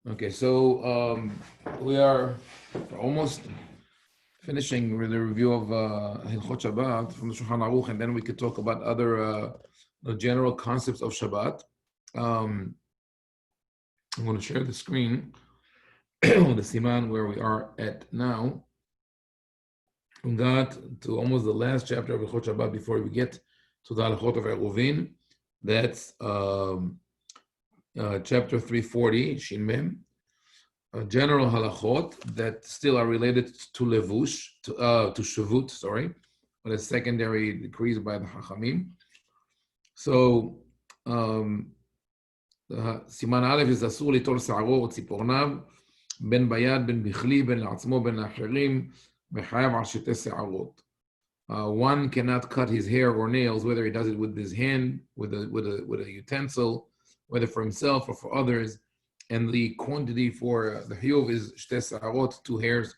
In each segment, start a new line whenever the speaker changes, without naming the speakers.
Okay, so we are almost finishing with the review of Hilchot Shabbat from the Shulhan Arukh, and then we could talk about other the general concepts of Shabbat. I'm going to share the screen with the siman where we are at now. We got to almost the last chapter of Hilchot Shabbat before we get to the Halachot of Eruvin. That's chapter 340, Shin Mem. General halachot that still are related to levush, to shavut, but a secondary decrees by the Chachamim. So, סימן א' is אסור ליטול שערו או ציפורניו, בין ביד, בין בכלי, בין לעצמו, בין לאחרים, וחייב על שתי שערות. One cannot cut his hair or nails, whether he does it with his hand, with a utensil, whether for himself or for others. And the quantity for the hiyuv is shte sa'arot, 2 hairs.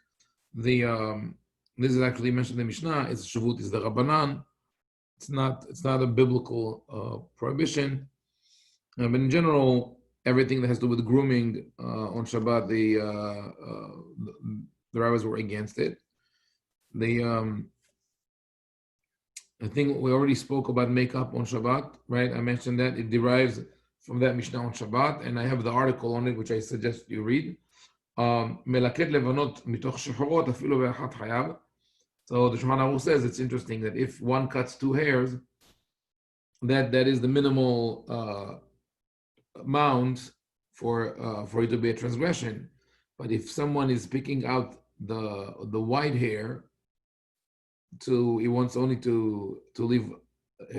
This is actually mentioned in the Mishnah. It's shavut, is the Rabbanan. It's not a biblical prohibition. But in general, everything that has to do with grooming on Shabbat, the rabbis were against it. I think we already spoke about makeup on Shabbat, right? I mentioned that it derives from that Mishnah on Shabbat, and I have the article on it, which I suggest you read. מלקט לבנות מתוך שחורות אפילו באחת חייב. So the Shulhan Aruch says it's interesting that if one cuts 2 hairs, that is the minimal amount for it to be a transgression. But if someone is picking out the white hair, he wants only to leave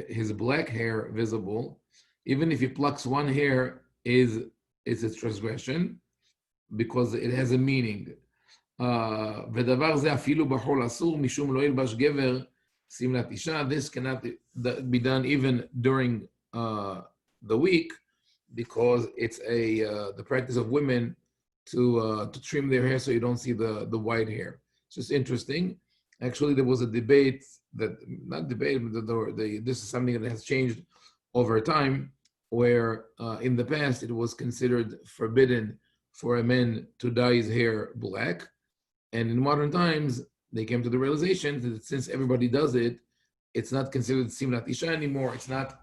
his black hair visible. Even if he plucks 1 hair, it's a transgression because it has a meaning. This cannot be done even during the week because it's the practice of women to trim their hair so you don't see the white hair. It's just interesting. Actually, there was a debate this is something that has changed over time, where in the past it was considered forbidden for a man to dye his hair black. And in modern times, they came to the realization that since everybody does it, it's not considered simlat isha anymore. It's not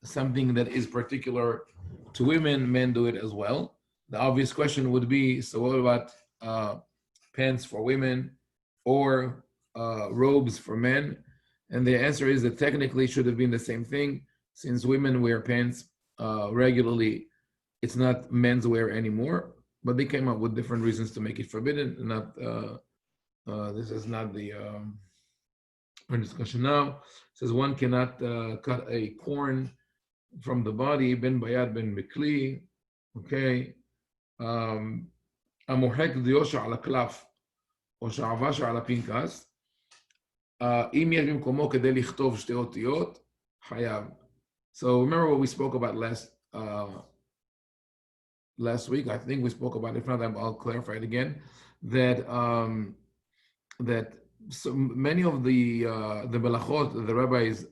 something that is particular to women. Men do it as well. The obvious question would be, so what about pants for women or robes for men? And the answer is that technically it should have been the same thing. Since women wear pants regularly, it's not menswear anymore. But they came up with different reasons to make it forbidden. This is not the our discussion now. It says one cannot cut a corn from the body, ben bayad ben mikli. Okay. המוחק דיו שעל הקלף או שעבה שעל הפנקס, אם יש במקומו כדי לכתוב 2 אותיות, חייב. So remember what we spoke about last week. I think we spoke about it. If not, I'll clarify it again. That so many of the melachot, the rabbis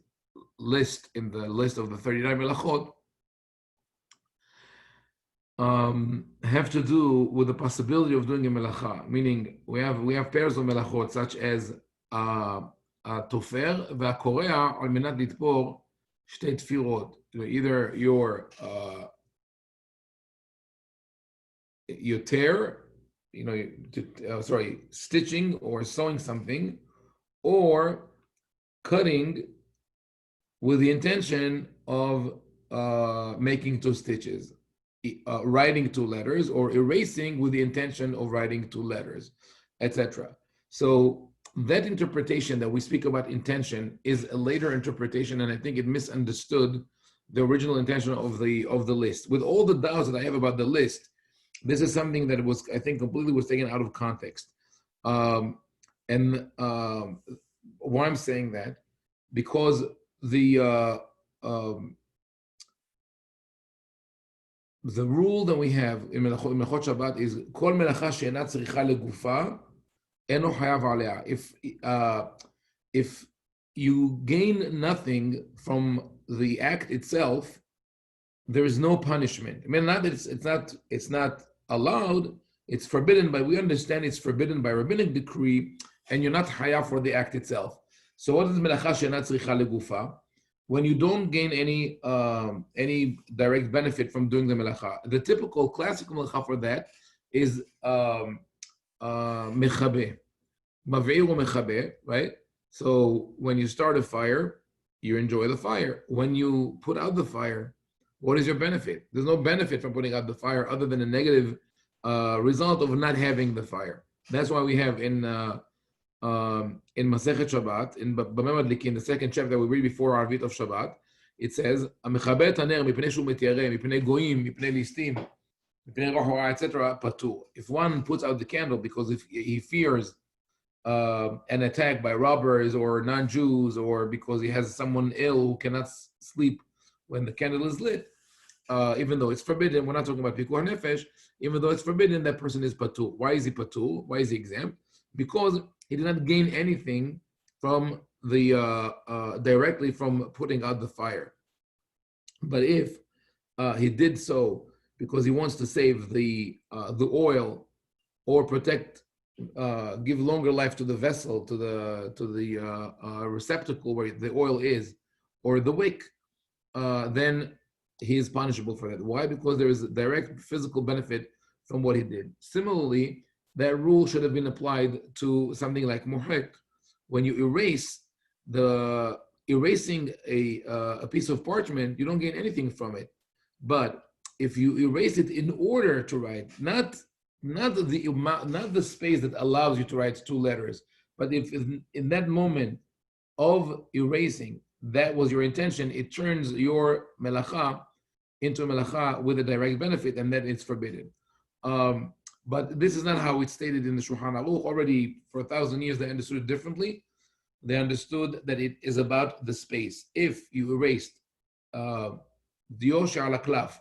list in the list of the 39 melachot, have to do with the possibility of doing a melacha. Meaning, we have pairs of melachot such as התופר והקורע על מנת לתפור 2 תפירות. Either you tear, stitching or sewing something, or cutting with the intention of making 2 stitches, writing 2 letters, or erasing with the intention of writing 2 letters, etc. So that interpretation that we speak about intention is a later interpretation, and I think it misunderstood the original intention of the list. With all the doubts that I have about the list, this is something that I think completely was taken out of context. Why I'm saying that, because the rule that we have in Melachot Shabbat is kol melacha she'ena tzricha legufa eno chayav alea. If you gain nothing from the act itself, there is no punishment. I mean, not that it's not allowed, it's forbidden, but we understand it's forbidden by rabbinic decree, and you're not haya for the act itself. So what is melacha she'ena tzricha legufa? When you don't gain any direct benefit from doing the melacha. The typical classical melacha for that is mechabe, mav'ir mechabe, right? So when you start a fire, you enjoy the fire. When you put out the fire, what is your benefit? There's no benefit from putting out the fire other than a negative result of not having the fire. That's why we have in Masechet Shabbat, in Bameh Madlikin, the second chapter that we read before Arvit of Shabbat, it says, "Amechabet haner mipnei shu mityareh, mipnei goyim, mipnei listim, mipnei roch hara, etc." Patur. If one puts out the candle because if he fears an attack by robbers or non-Jews, or because he has someone ill who cannot sleep when the candle is lit, even though it's forbidden, we're not talking about pikuach nefesh, even though it's forbidden, that person is patur. Why is he patur? Why is he exempt? Because he did not gain anything from the directly from putting out the fire. But if he did so because he wants to save the oil or protect, give longer life to the vessel, to the receptacle where the oil is, or the wick, then he is punishable for that. Why? Because there is a direct physical benefit from what he did. Similarly, that rule should have been applied to something like muhek. When you erasing a piece of parchment, you don't gain anything from it. But if you erase it in order to write, not the space that allows you to write two letters, but if in that moment of erasing, that was your intention, it turns your melacha into a melacha with a direct benefit, and then it's forbidden. But this is not how it's stated in the Shulhan Aruch. Already for 1,000 years, they understood it differently. They understood that it is about the space. If you erased דיו שעל הקלף,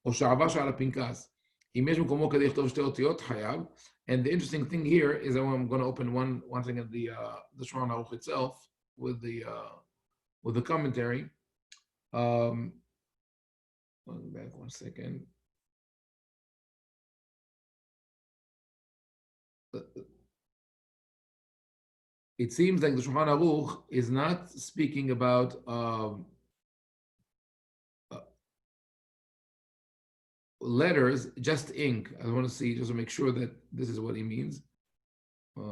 או שעבה שעל הפנקס, אם יש מקומו כדי לכתוב שתי אותיות, חייב. And the interesting thing here is that I'm going to open one thing at the Shulhan Aruch itself with the commentary. Going back 1 second. It seems like the Shulhan Aruch is not speaking about letters, just ink. I want to see, just to make sure that this is what he means. Wait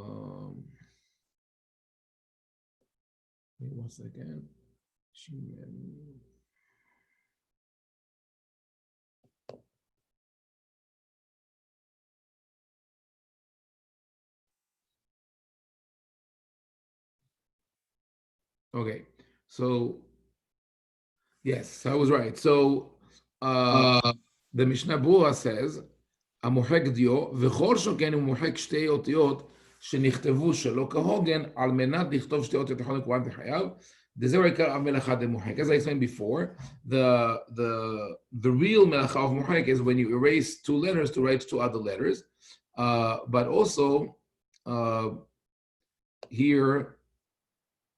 1 second. Okay, so yes, I was right. So the Mishnah Berurah says, המוחק דיו, וכל שכן הוא מוחק שתי אותיות שנכתבו שלא כהוגן, על מנת לכתוב שתי אותיות יכול לקרואן וחייב, דזהו עיקר המלאכה דמוחק. As I explained before, the real מלאכה of מוחק is when you erase two letters to write two other letters, but also here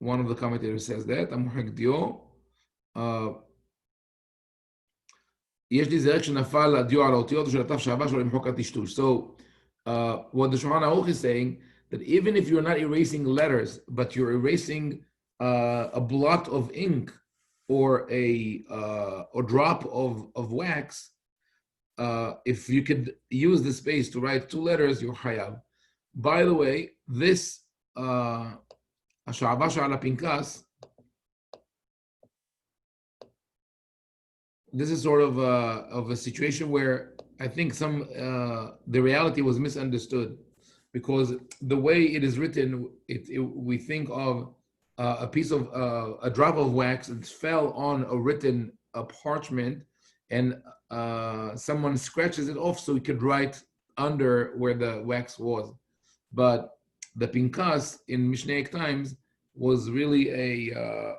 one of the commentators says that, המוחק דיו, יש לי זרק שנפל הדיו על האותיות של התף שעבה שלו למחוק הטשטוש. So what the Shulhan Aruch is saying, that even if you're not erasing letters, but you're erasing a blot of ink or a drop of wax, if you could use the space to write two letters, you're chayav. By the way, this השעבה שעל הפנקס, this is sort of a situation where I think the reality was misunderstood, because the way it is written, we think of a piece of a drop of wax that fell on a parchment, and someone scratches it off so he could write under where the wax was. But the pinkas in Mishnaic times was really a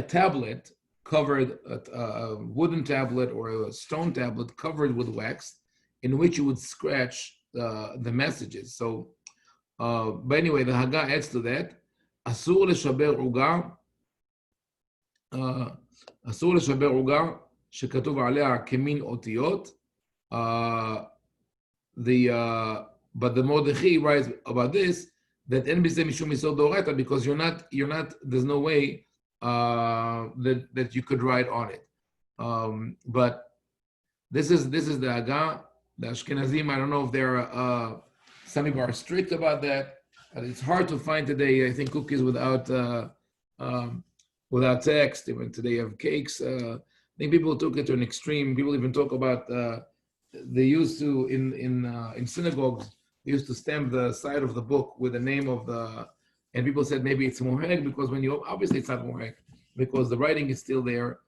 tablet covered, a wooden tablet or a stone tablet covered with wax, in which you would scratch the messages. So, but anyway, the Haggah adds to that, אסור לשבר עוגה, אסור לשבר עוגה שכתוב עליה כמין אותיות, but the Mordechai writes about this that en b'zeh mishum yisod d'oraita, because you're not. There's no way that you could write on it. But this is the Aga, the Ashkenazim. I don't know if some people are strict about that. It's hard to find today. I think cookies without text. Even today you have cakes. I think people took it to an extreme. People even talk about they used to in synagogues. They used to stamp the side of the book with the name of the. And people said maybe it's moheg because when you obviously it's not moheg because the writing is still there.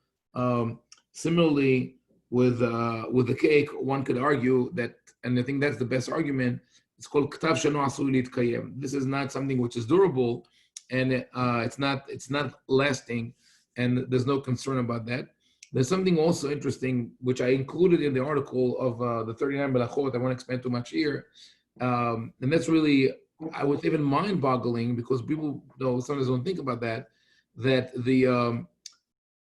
Similarly, with the cake, one could argue that, and I think that's the best argument. It's called ktav sheno asur litkayem. This is not something which is durable, and it's not lasting, and there's no concern about that. There's something also interesting which I included in the article of the 39 Melachot. I won't expand too much here, and that's really, I was even mind-boggling because people sometimes don't think about that. That the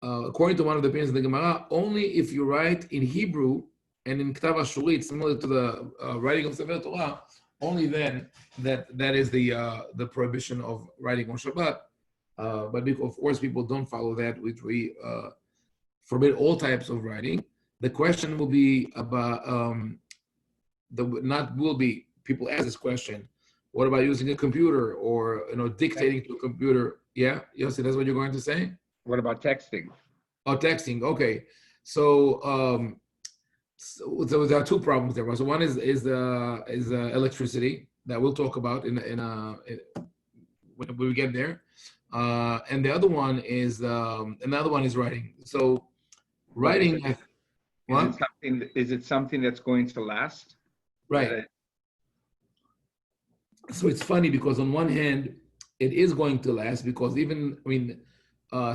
according to one of the opinions of the Gemara, only if you write in Hebrew and in Ktav Ashurit, similar to the writing of Sefer Torah, only then that is the prohibition of writing on Shabbat. But of course, people don't follow that, which we forbid all types of writing. The question will be about people ask this question. What about using a computer or dictating to a computer? Yeah, Yossi, that's what you're going to say?
What about texting?
Oh, texting. Okay, so there are two problems there. So one is electricity that we'll talk about in when we get there, and the other one is writing. So writing.
Is it something that's going to last?
Right. So it's funny because on one hand, it is going to last because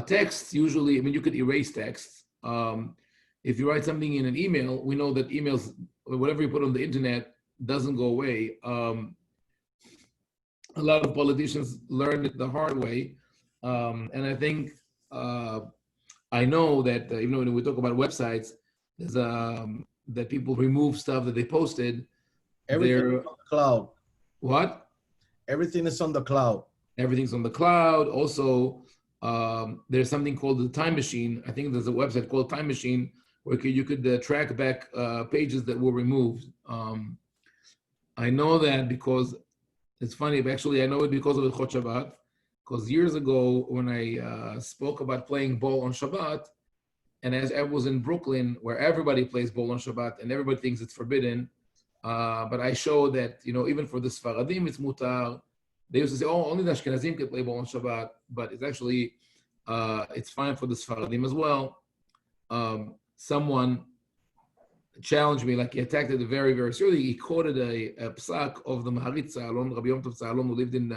texts usually, you could erase texts. If you write something in an email, we know that emails, whatever you put on the internet, doesn't go away. A lot of politicians learned it the hard way. And I think, I know that even when we talk about websites, there's that people remove stuff that they posted.
Everything is on the cloud.
What?
Everything is on the cloud.
Everything's on the cloud. Also, there's something called the Time Machine. I think there's a website called Time Machine where you could track back pages that were removed. I know that because it's funny, but actually I know it because of the Chot Shabbat. Because years ago, when I spoke about playing ball on Shabbat, and as I was in Brooklyn, where everybody plays ball on Shabbat and everybody thinks it's forbidden, but I showed that even for the Sfaradim it's mutar. They used to say, "Oh, only the Ashkenazim can play ball on Shabbat," but it's actually it's fine for the Sfaradim as well. Someone challenged me, like he attacked it very, very seriously. He quoted a psak of the Maharit Tzalon, Rabbi Yom Tov Tzalon, who lived in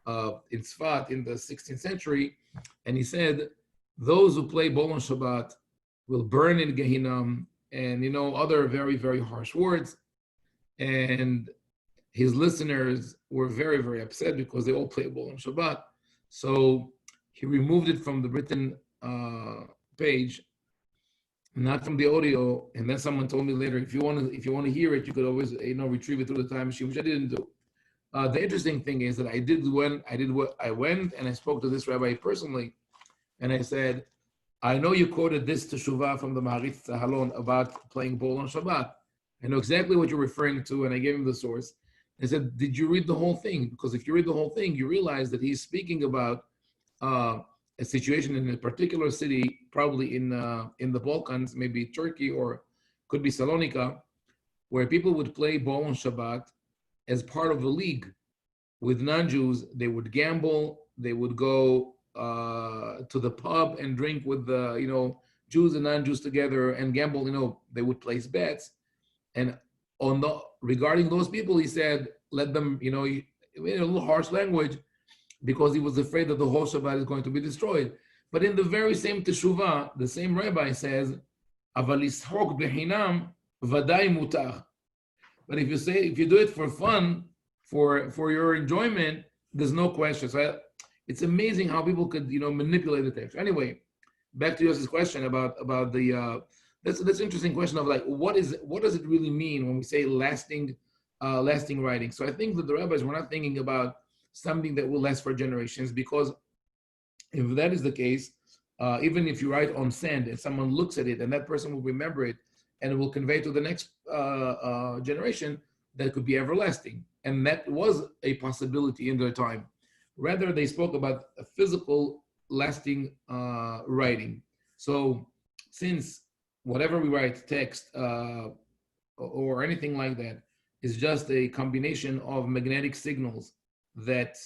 Tzfat in the 16th century, and he said, "Those who play ball on Shabbat will burn in Gehinnom," and other very, very harsh words. And his listeners were very, very upset because they all play ball on Shabbat. So he removed it from the written page, not from the audio. And then someone told me later, if you want to hear it, you could always retrieve it through the time machine, which I didn't do. The interesting thing is that I went and I spoke to this rabbi personally, and I said, I know you quoted this teshuvah from the Maharit Tzalon about playing ball on Shabbat. I know exactly what you're referring to, and I gave him the source. I said, did you read the whole thing? Because if you read the whole thing, you realize that he's speaking about a situation in a particular city, probably in the Balkans, maybe Turkey or could be Salonika, where people would play ball on Shabbat as part of a league with non-Jews. They would gamble. They would go to the pub and drink with the Jews and non-Jews together and gamble. They would place bets. And regarding those people, he said, let them, in a little harsh language, because he was afraid that the whole Shabbat is going to be destroyed. But in the very same teshuvah, the same rabbi says, "Aval lishok behinam vadai mutar." But if you do it for fun, for your enjoyment, there's no question. So it's amazing how people could manipulate the text. Anyway, back to Yossi's question about the that's an interesting question of like, what does it really mean when we say lasting writing? So I think that the rabbis were not thinking about something that will last for generations, because if that is the case, even if you write on sand and someone looks at it and that person will remember it and it will convey to the next generation, that could be everlasting. And that was a possibility in their time. Rather, they spoke about a physical, lasting writing. So since whatever we write, text or anything like that, is just a combination of magnetic signals that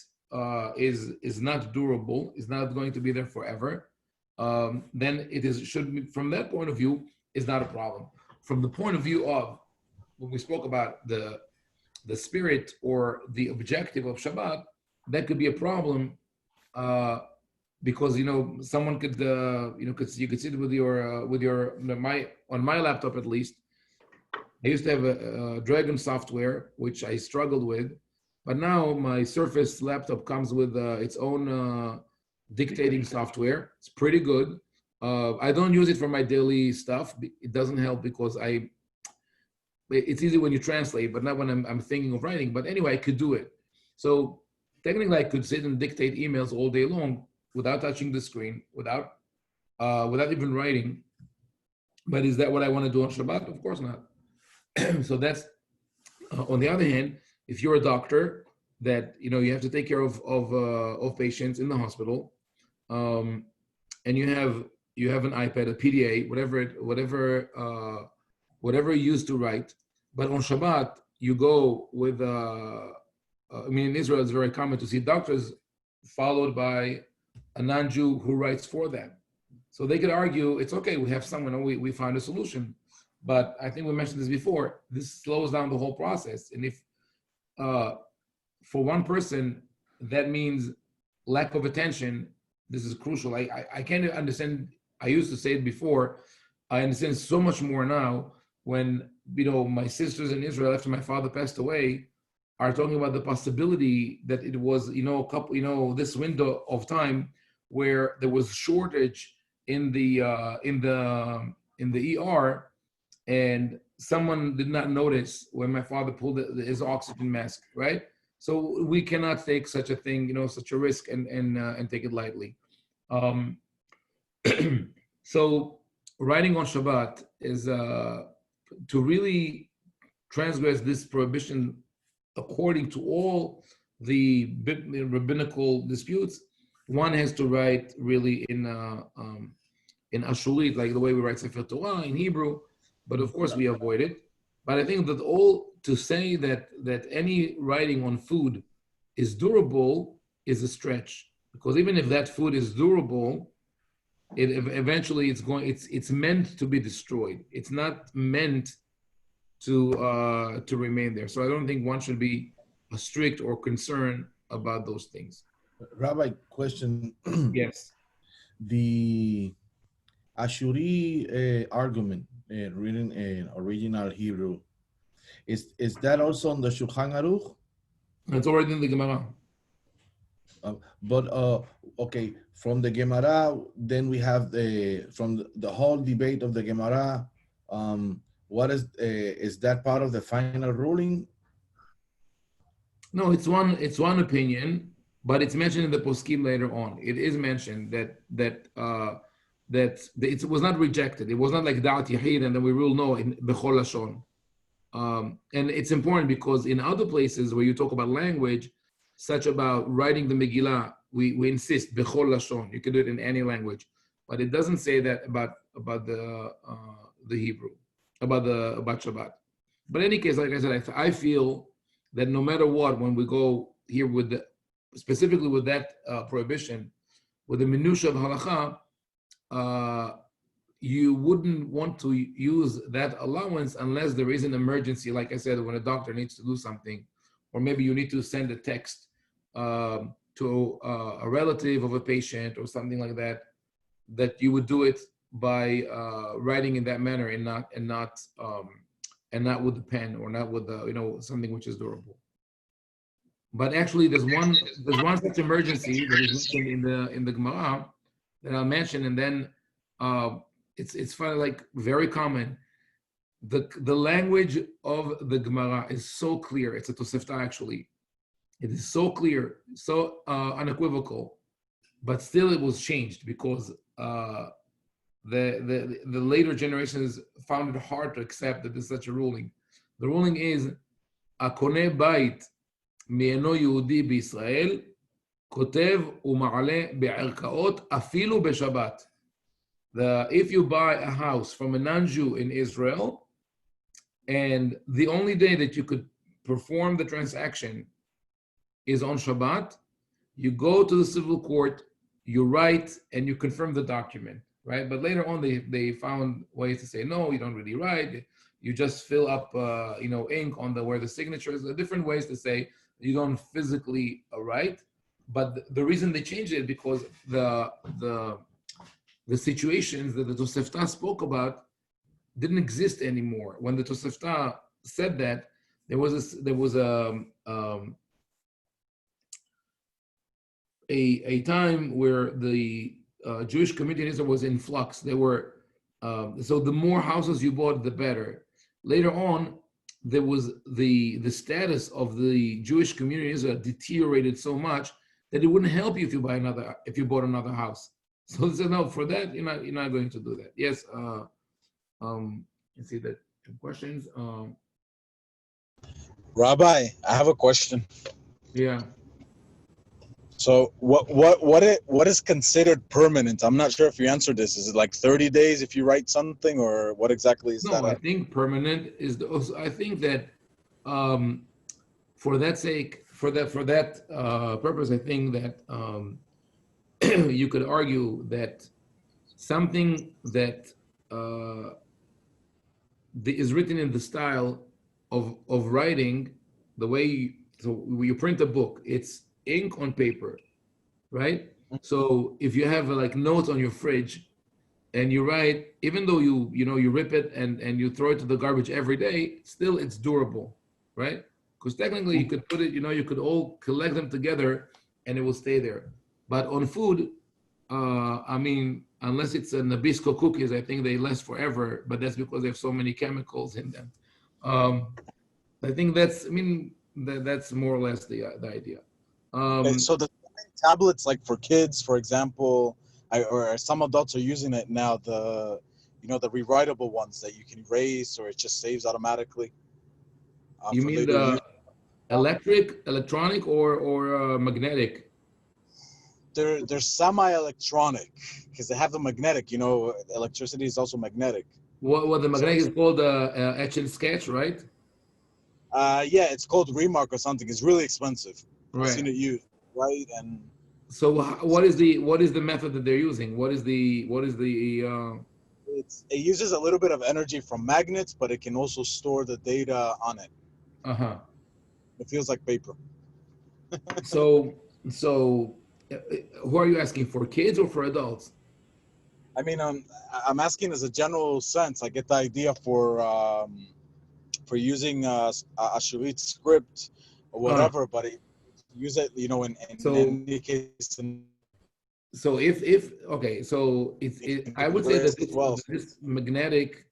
is not durable, is not going to be there forever, then should be, from that point of view, is not a problem. From the point of view of when we spoke about the spirit or the objective of Shabbat, that could be a problem because someone could you could sit with your on my laptop at least. I used to have a Dragon software which I struggled with, but now my Surface laptop comes with its own dictating software. It's pretty good. I don't use it for my daily stuff. It doesn't help because it's easy when you translate, but not when I'm thinking of writing. But anyway, I could do it. So technically, I could sit and dictate emails all day long without touching the screen, without even writing. But is that what I want to do on Shabbat? Of course not. So that's on the other hand, if you're a doctor that you have to take care of patients in the hospital, and you have an iPad, a PDA, whatever you used to write, but on Shabbat you go with in Israel it's very common to see doctors followed by a non-Jew who writes for them. So they could argue it's okay, we have someone, we found a solution. But I think we mentioned this before, this slows down the whole process. And if for one person that means lack of attention, this is crucial. I can't understand, I used to say it before, I understand so much more now when my sisters in Israel after my father passed away are talking about the possibility that it was this window of time where there was shortage in the ER, and someone did not notice when my father pulled his oxygen mask, right? So we cannot take such a thing, such a risk and take it lightly. So writing on Shabbat is to really transgress this prohibition according to all the rabbinical disputes. One has to write really in Ashurit, like the way we write Sefer Torah in Hebrew, but of course we avoid it. But I think that to say that any writing on food is durable is a stretch, because even if that food is durable, it eventually it's meant to be destroyed. It's not meant to remain there. So I don't think one should be strict or concerned about those things.
Rabbi, question.
Yes.
The Ashuri argument, written in original Hebrew, is that also on the Shulhan Arukh?
It's already in the Gemara.
Okay, from the Gemara, then we have from the whole debate of the Gemara. What is that part of the final ruling?
No, it's one opinion, but it's mentioned in the poskim later on. It is mentioned that it was not rejected. It was not like Da'at Yahid and then we rule no in Bechol Lashon. And it's important because in other places where you talk about language, such about writing the Megillah, we insist Bechol Lashon. You can do it in any language, but it doesn't say that about the Hebrew, about Shabbat. But in any case, like I said, I feel that no matter what, when we go here specifically with that prohibition, with the minutia of halakha, you wouldn't want to use that allowance unless there is an emergency. Like I said, when a doctor needs to do something, or maybe you need to send a text to a relative of a patient or something like that, that you would do it by writing in that manner and not with the pen or not with something which is durable. But actually, there's one such emergency that is mentioned in the Gemara that I'll mention, and then it's funny, like very common. The language of the Gemara is so clear. It's a Tosefta actually. It is so clear, so unequivocal, but still it was changed because the later generations found it hard to accept that there's such a ruling. The ruling is הקונה בית מאינו יהודי בישראל כותב ומעלה בערכאות אפילו בשבת. If you buy a house from a non-Jew in Israel, and the only day that you could perform the transaction is on Shabbat, you go to the civil court, you write, and you confirm the document, right? But later on, they found ways to say, no, you don't really write. You just fill up, ink on where the signature is. There are different ways to say you don't physically write. But the reason they changed it because the situations that the Tosefta spoke about didn't exist anymore. When the Tosefta said that, there was a time where the Jewish community in Israel was in flux. They were so the more houses you bought, the better. Later on, there was the status of the Jewish community in Israel deteriorated so much that it wouldn't help you if you bought another house. So they said, no, for that you're not going to do that. Yes. Let's see that questions.
Rabbi, I have a question.
Yeah.
So what is considered permanent? I'm not sure if you answered this. Is it like 30 days if you write something, or what exactly is that?
No, I think permanent is. I think that for that sake, for that purpose, I think that you could argue that something that is written in the style of writing, the way you print a book, it's ink on paper, right? So if you have like notes on your fridge and you write, even though you rip it and you throw it to the garbage every day, still it's durable, right? Because technically you could put it, you could all collect them together and it will stay there. But on food, unless it's a Nabisco cookies, I think they last forever, but that's because they have so many chemicals in them. I think that's more or less the idea.
So the tablets, like for kids, for example, or some adults are using it now, the rewritable ones that you can erase or it just saves automatically.
You mean the electronic or magnetic?
They're semi-electronic because they have the magnetic. Electricity is also magnetic.
What the magnetic is called etch and sketch, right?
Yeah, it's called Remark or something. It's really expensive.
Right.
I've seen it used, right? And
so, what is the method that they're using? What is the
it uses a little bit of energy from magnets, but it can also store the data on it. It feels like paper.
So, who are you asking for? Kids or for adults?
I mean, I'm asking as a general sense. I get the idea for using a Shurit script or whatever, but use it, in any case.
So if okay, so I would say that this magnetic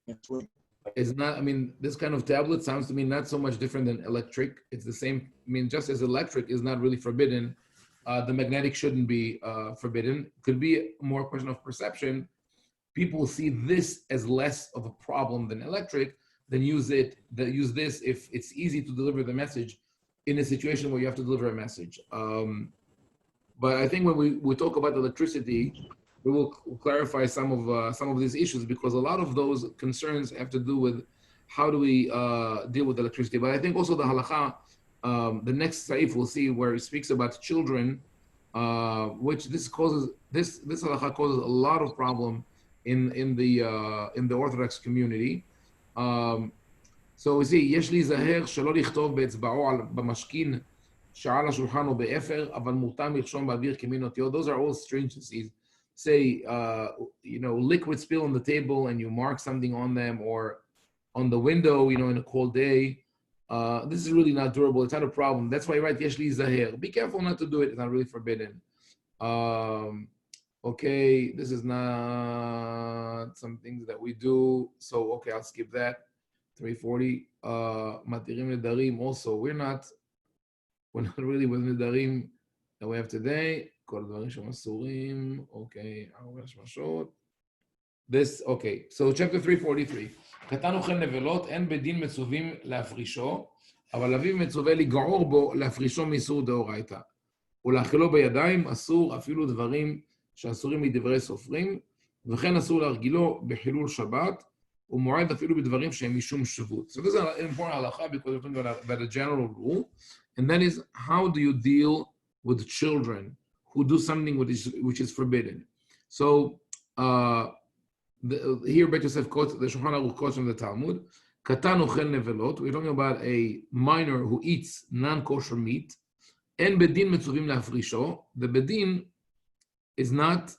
is not. This kind of tablet sounds to me not so much different than electric. It's the same. Just as electric is not really forbidden, the magnetic shouldn't be forbidden. Could be more a question of perception. People see this as less of a problem than electric. Then use this if it's easy to deliver the message in a situation where you have to deliver a message. But I think when we talk about electricity, we will clarify some of these issues because a lot of those concerns have to do with how do we deal with electricity. But I think also the halakha, the next saif we'll see where it speaks about children, which this halakha causes a lot of problem in the Orthodox community. So we see, יש להיזהר שלא לכתוב באצבעו במשכין שעל השולחן או באפר, אבל מותר לרשום באוויר כמין אותיות. Those are all stringencies. Say, liquid spill on the table and you mark something on them or on the window, in a cold day. This is really not durable. It's not a problem. That's why you write, יש להיזהר. Be careful not to do it. It's not really forbidden. Okay, this is not some things that we do. So, okay, I'll skip that. 340. Matirim nedarim. Also, we're not really with nedarim that we have today. כל הדברים שהם אסורים. Okay, 4 שמשות. This, okay, so chapter 343. קטן אוכל נבלות, אין בדין מצווים להפרישו, אבל אביו מצווה לגעור בו, להפרישו מאיסור דאורייתא. ולאכילו בידיים אסור אפילו דברים שאסורים מדברי סופרים, וכן אסור להרגילו בחילול שבת, ומועד אפילו בדברים שהם משום שבות. So this is an important halacha because we're talking about a general rule, and that is how do you deal with children who do something which is forbidden. So here Bet Yosef quotes, the Shulhan Arukh quotes from the Talmud, Katan ochel nevelot, we're talking about a minor who eats non-kosher meat, En bedin metzuvim lafrisho. The bedin is not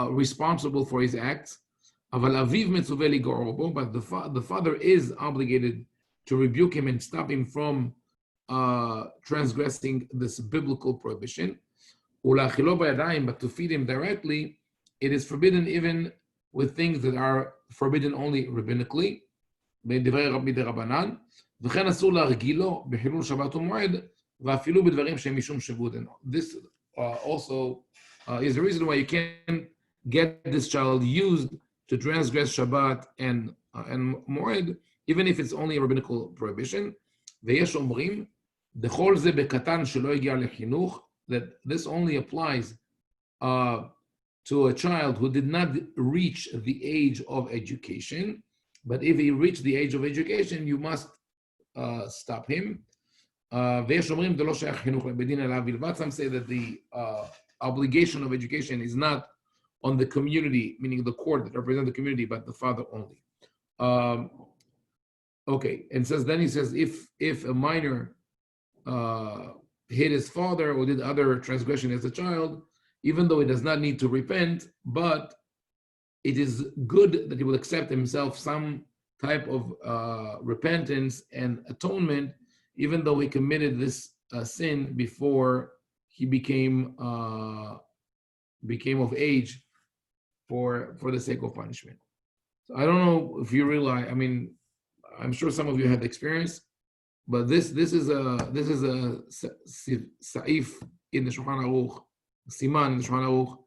responsible for his acts. Aval aviv metzuveh ligor bo, but the father is obligated to rebuke him and stop him from transgressing this biblical prohibition. Ulachilo bayadayim, but to feed him directly, it is forbidden even with things that are forbidden only rabbinically. בדברי רבי דרבנן, וכן אסור להרגילו בחילול שבת ומועד, ואפילו בדברים שהם משום שבות. This also is the reason why you can't get this child used to transgress Shabbat and Moed, even if it's only a rabbinical prohibition. ויש אומרים, דכל זה בקטן שלא הגיע לחינוך, that this only applies to a child who did not reach the age of education, but if he reached the age of education, you must stop him. ויש אומרים, דלא שייך חינוך לבדין אלא בלבד. Some say that the obligation of education is not on the community, meaning the court that represents the community, but the father only. Okay, and then he says, if a minor hit his father or did other transgression as a child, even though he does not need to repent, but it is good that he will accept himself some type of repentance and atonement, even though he committed this sin before he became of age for the sake of punishment. So I don't know if you realize. I mean, I'm sure some of you have experience, but this is a saif in the Shulhan Aruch, siman in the Shulhan Aruch,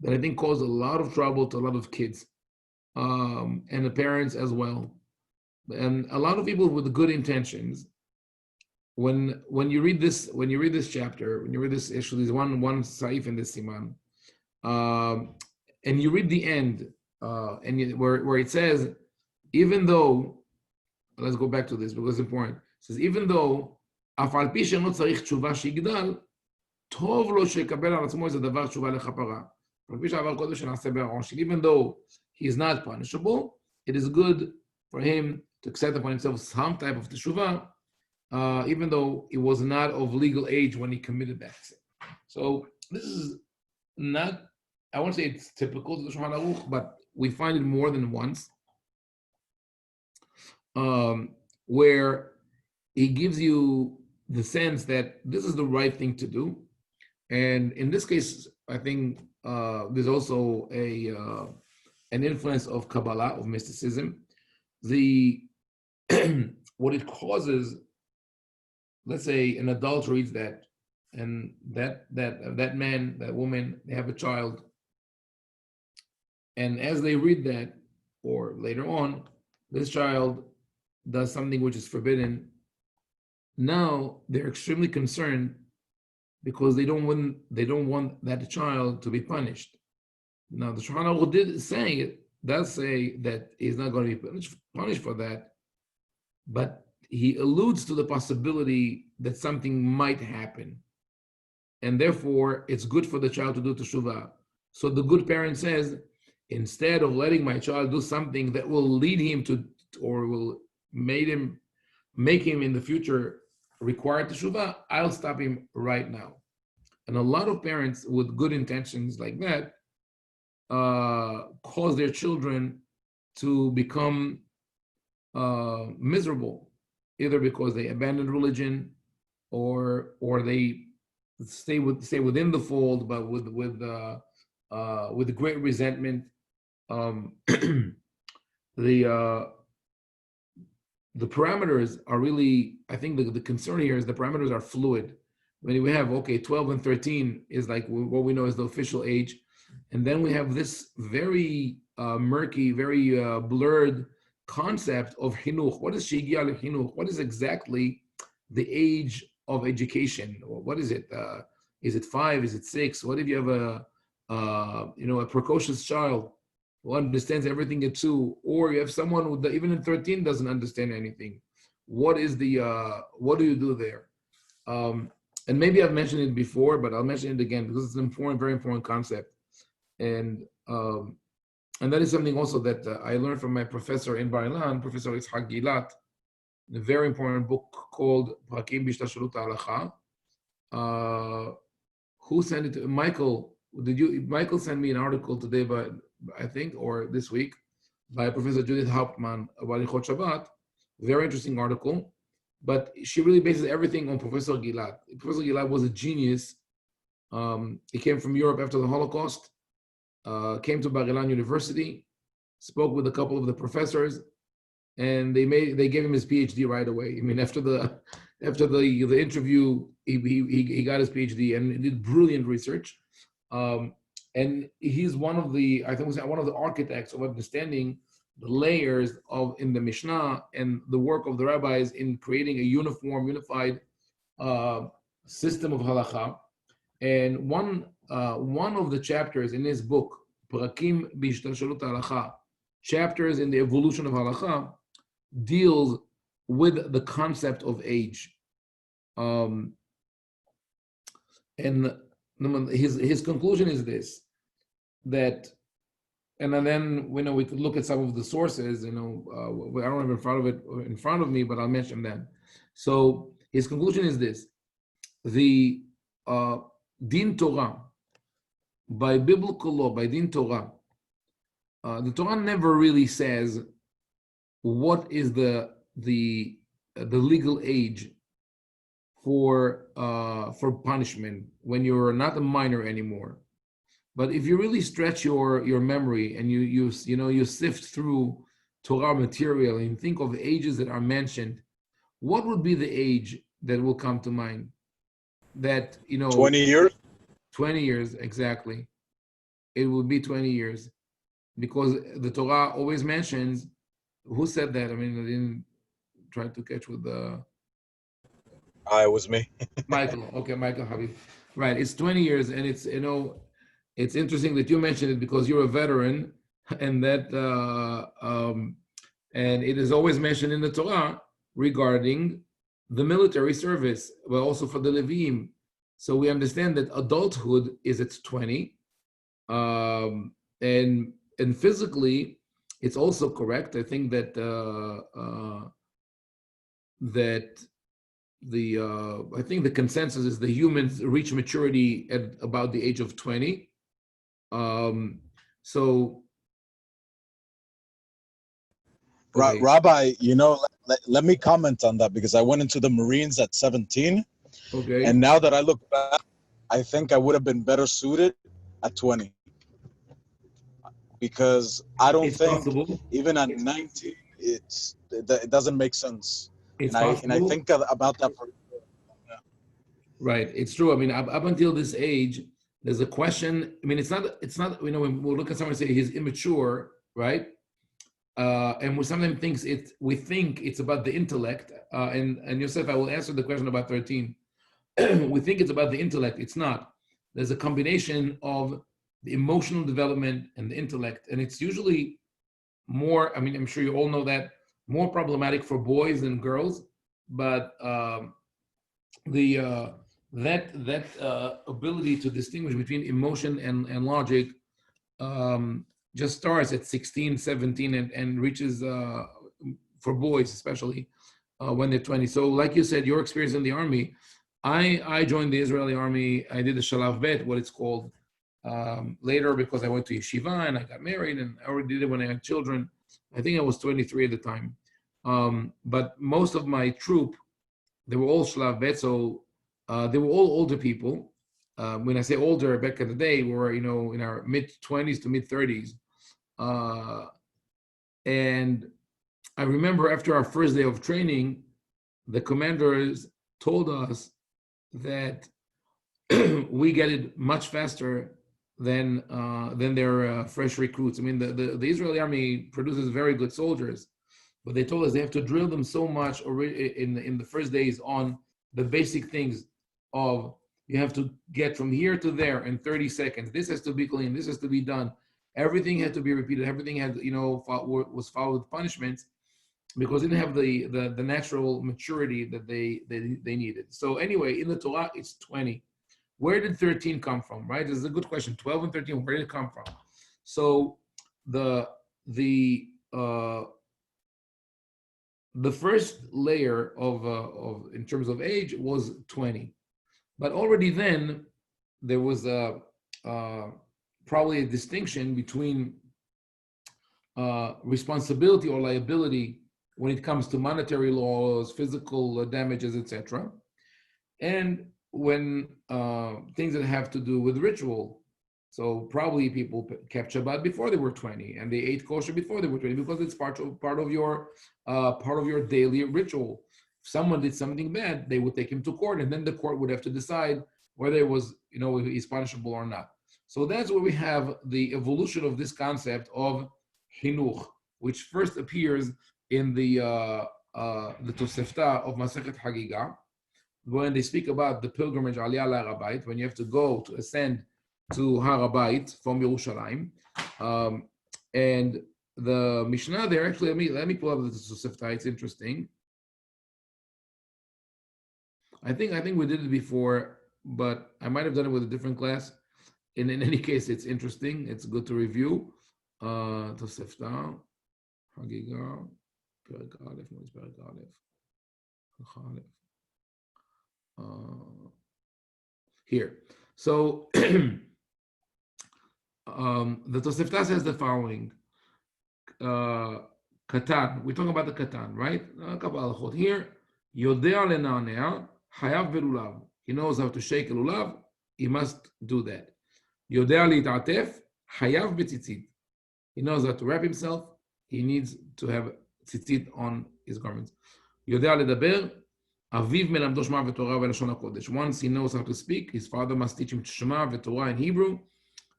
that I think caused a lot of trouble to a lot of kids and the parents as well, and a lot of people with good intentions. When you read this chapter, when you read this issue, there's one saif in this siman, and you read the end, where it says, even though, let's go back to this because it's important. It says, even though אף על פי שאינו צריך תשובה שיגדל, טוב לו שיקבל על עצמו איזה דבר תשובה לכפרה. Even though he is not punishable, it is good for him to accept upon himself some type of teshuvah, even though it was not of legal age when he committed that sin. So this is not, I won't say it's typical to the Shulhan Aruch, but we find it more than once, where he gives you the sense that this is the right thing to do. And in this case, I think there's also an influence of Kabbalah, of mysticism. What it causes, let's say an adult reads that, and that man, that woman, they have a child, and as they read that, or later on, this child does something which is forbidden. Now they're extremely concerned because they don't want that child to be punished. Now the Shulhan Aruch does say that he's not going to be punished for that, but he alludes to the possibility that something might happen, and therefore it's good for the child to do teshuvah. So the good parent says, instead of letting my child do something that will lead him to, or will make him in the future require teshuvah, I'll stop him right now. And a lot of parents with good intentions like that cause their children to become miserable, either because they abandon religion or they stay within the fold, but with with great resentment. The parameters are really, I think the concern here is the parameters are fluid. When we have, 12 and 13 is like what we know is the official age. And then we have this very murky, very blurred concept of chinuch. What is shegia lechinuch? What is exactly the age of education? What is it? Is it 5? Is it 6? What if you have a precocious child who understands everything at 2, or you have someone who even in 13 doesn't understand anything? What is what do you do there? And maybe I've mentioned it before, but I'll mention it again because it's an important, very important concept. And that is something also that I learned from my professor in Bar Ilan, Professor Yitzhak Gilat, in a very important book called Prakim B'Hishtashalut Halacha. Who sent it to Michael? Michael sent me an article today, I think, or this week, by Professor Judith Hauptmann about Ilchot Shabbat. Very interesting article, but she really bases everything on Professor Gilat. Professor Gilat was a genius. He came from Europe after the Holocaust, came to Bar Ilan University, spoke with a couple of the professors, and they gave him his PhD right away. I mean, after the interview, he got his PhD and he did brilliant research. And he's one of the architects of understanding the layers in the Mishnah and the work of the rabbis in creating a unified system of halacha. And one of the chapters in his book, Prakim B'Hishtashalut Halacha, chapters in the evolution of halacha, deals with the concept of age. And his conclusion is this, that, and then we could look at some of the sources. I don't have in front of me, but I'll mention them. So his conclusion is this: the Din Torah, by biblical law, by Din Torah, the Torah never really says what is the legal age for punishment when you're not a minor anymore. But if you really stretch your memory and you sift through Torah material and think of ages that are mentioned, what would be the age that will come to mind? That
20 years.
20 years, exactly. It would be 20 years, because the Torah always mentions. Who said that? I mean, I didn't try to catch with the.
It was me.
Michael. Okay, Michael Habib. Right. It's 20 years, and it's it's interesting that you mentioned it because you're a veteran, and that and it is always mentioned in the Torah regarding the military service, but also for the Levim. So we understand that adulthood is at 20, and physically, it's also correct. I think that I think the consensus is the humans reach maturity at about the age of 20. So, okay.
Rabbi, let me comment on that, because I went into the Marines at 17.
Okay.
And now that I look back, I think I would have been better suited at 20. Because I don't think
possible.
Even at 19, it doesn't make sense.
It's
and
possible.
I think about that.
Right. It's true. I mean, up until this age, there's a question. I mean, it's not, when we look at someone and say he's immature, right? And we sometimes we think it's about the intellect. And Yosef, I will answer the question about 13. We think it's about the intellect. It's not. There's a combination of the emotional development and the intellect. And it's usually more, I mean, I'm sure you all know that, more problematic for boys than girls. But that ability to distinguish between emotion and logic just starts at 16, 17 and reaches, for boys especially, when they're 20. So like you said, your experience in the army, I joined the Israeli army. I did the Shalav Bet, what it's called, later, because I went to yeshiva and I got married, and I already did it when I had children. I think I was 23 at the time. But most of my troop, they were all Shalav Bet, so they were all older people. when I say older, back in the day, we were, in our mid-20s to mid-30s. And I remember after our first day of training, the commanders told us that we get it much faster than their fresh recruits. I mean, the Israeli army produces very good soldiers, but they told us they have to drill them so much in the first days on the basic things of you have to get from here to there in 30 seconds. This has to be clean. This has to be done. Everything had to be repeated. Everything had, was followed with punishments because they didn't have the natural maturity that they needed. So anyway, in the Torah, it's 20. Where did 13 come from, right? This is a good question. 12 and 13, where did it come from? So the first layer of in terms of age was 20, but already then there was probably a distinction between responsibility or liability when it comes to monetary laws, physical damages, etc., and when things that have to do with ritual. So probably people kept Shabbat before they were 20, and they ate kosher before they were 20 because it's part of your daily ritual. If someone did something bad, they would take him to court, and then the court would have to decide whether it was, he's punishable or not. So that's where we have the evolution of this concept of chinuch, which first appears in the Tosefta of Masechet Hagigah, when they speak about the pilgrimage Aliyah LaHar, when you have to go to ascend to Har Habayit from Yerushalayim, and the Mishnah there. Actually, let me pull up the Tosefta. It's interesting. I think we did it before, but I might have done it with a different class. In any case, it's interesting. It's good to review. Tosefta, Hagigah, Perek Aleph. No, it's Perek Aleph. Here. So the Tosefta says the following. Katan. We're talking about the Katan, right? A couple halachot here. Yodea lena'anea, hayav belulav. He knows how to shake a lulav. He must do that. Yodea li'tatef, hayav betzitzit. He knows how to wrap himself. He needs to have tzitzit on his garments. Yodea ledaber. Aviv melamdo Shema v'Torah v'lashon hakodesh. Once he knows how to speak, his father must teach him Shema v'Torah in Hebrew.